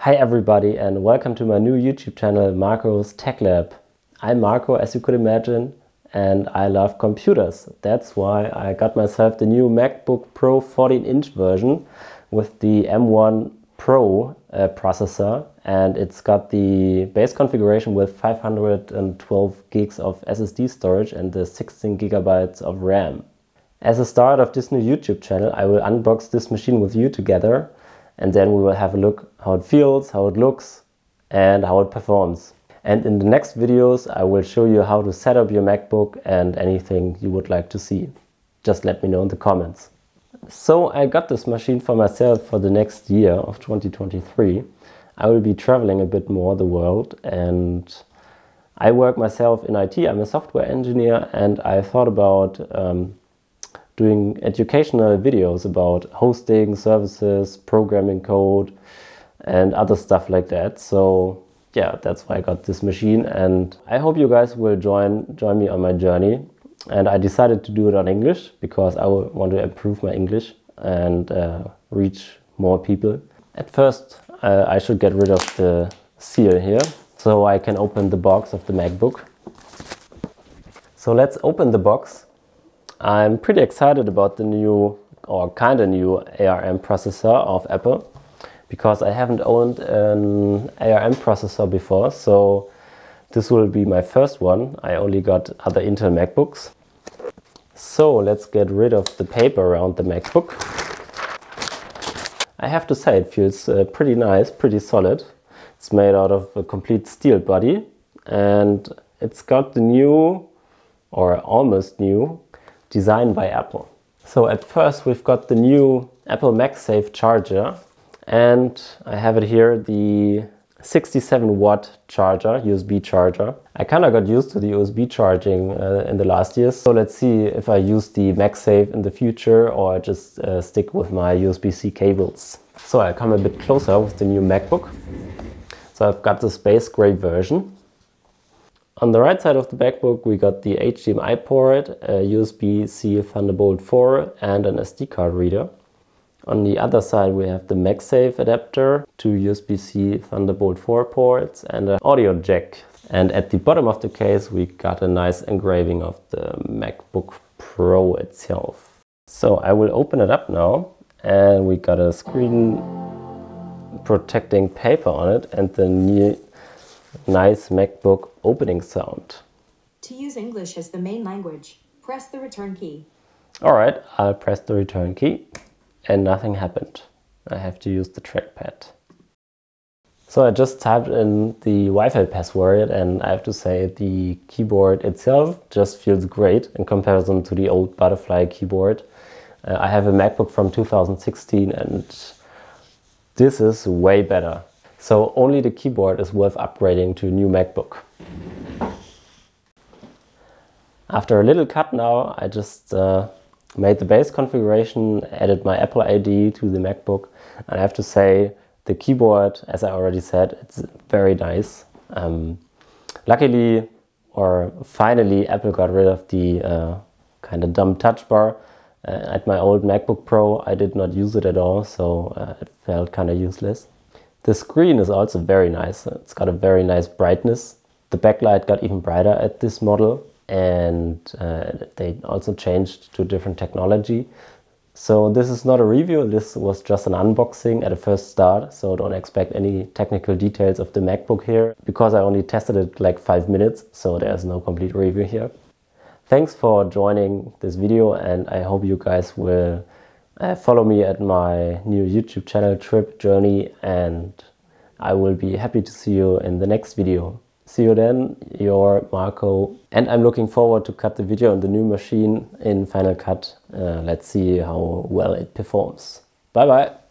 Hi everybody and welcome to my new YouTube channel, Marco's Tech Lab. I'm Marco, as you could imagine, and I love computers. That's why I got myself the new MacBook Pro 14-inch version with the M1 Pro processor, and it's got the base configuration with 512 gigs of SSD storage and the 16 gigabytes of RAM. As a start of this new YouTube channel, I will unbox this machine with you together, and then we will have a look how it feels, how it looks, and how it performs. And in the next videos, I will show you how to set up your MacBook and anything you would like to see. Just let me know in the comments. So I got this machine for myself for the next year of 2023. I will be traveling a bit more the world, and I work myself in IT. I'm a software engineer, and I thought about doing educational videos about hosting services, programming code, and other stuff like that. So yeah, that's why I got this machine, and I hope you guys will join me on my journey. And I decided to do it on English because I want to improve my English and reach more people. At first, I should get rid of the seal here so I can open the box of the MacBook. So let's open the box. I'm pretty excited about the new, or kind of new, ARM processor of Apple, because I haven't owned an ARM processor before, so this will be my first one. I only got other Intel MacBooks. So let's get rid of the paper around the MacBook. I have to say it feels pretty nice, pretty solid. It's made out of a complete steel body, and it's got the new, or almost new, design by Apple. So at first we've got the new Apple MagSafe charger, and I have it here, the 67 watt charger, USB charger. I kind of got used to the USB charging in the last years, so let's see if I use the MagSafe in the future or just stick with my USB-C cables. So I'll come a bit closer with the new MacBook. So I've got the space gray version. On the right side of the MacBook we got the HDMI port, a USB-C Thunderbolt 4 and an SD card reader. On the other side we have the MagSafe adapter, two USB-C Thunderbolt 4 ports and an audio jack. And at the bottom of the case we got a nice engraving of the MacBook Pro itself. So I will open it up now, and we got a screen protecting paper on it and the new nice MacBook opening sound. To use English as the main language, press the return key. Alright, I'll press the return key. And nothing happened. I have to use the trackpad. So I just typed in the Wi-Fi password, and I have to say the keyboard itself just feels great in comparison to the old butterfly keyboard. I have a MacBook from 2016 and this is way better. So only the keyboard is worth upgrading to a new MacBook. After a little cut now, I just made the base configuration, added my Apple ID to the MacBook, and I have to say the keyboard, as I already said, it's very nice. Luckily, or finally, Apple got rid of the kind of dumb touch bar. At my old MacBook Pro I did not use it at all, so it felt kind of useless. The screen is also very nice. It's got a very nice brightness. The backlight got even brighter at this model, and they also changed to different technology. So this is not a review, this was just an unboxing at a first start, so don't expect any technical details of the MacBook here, because I only tested it like 5 minutes, so there's no complete review here. Thanks for joining this video, and I hope you guys will follow me at my new YouTube channel trip journey, and I will be happy to see you in the next video. See you then, your Marco, and I'm looking forward to cut the video on the new machine in Final Cut. Let's see how well it performs. Bye bye!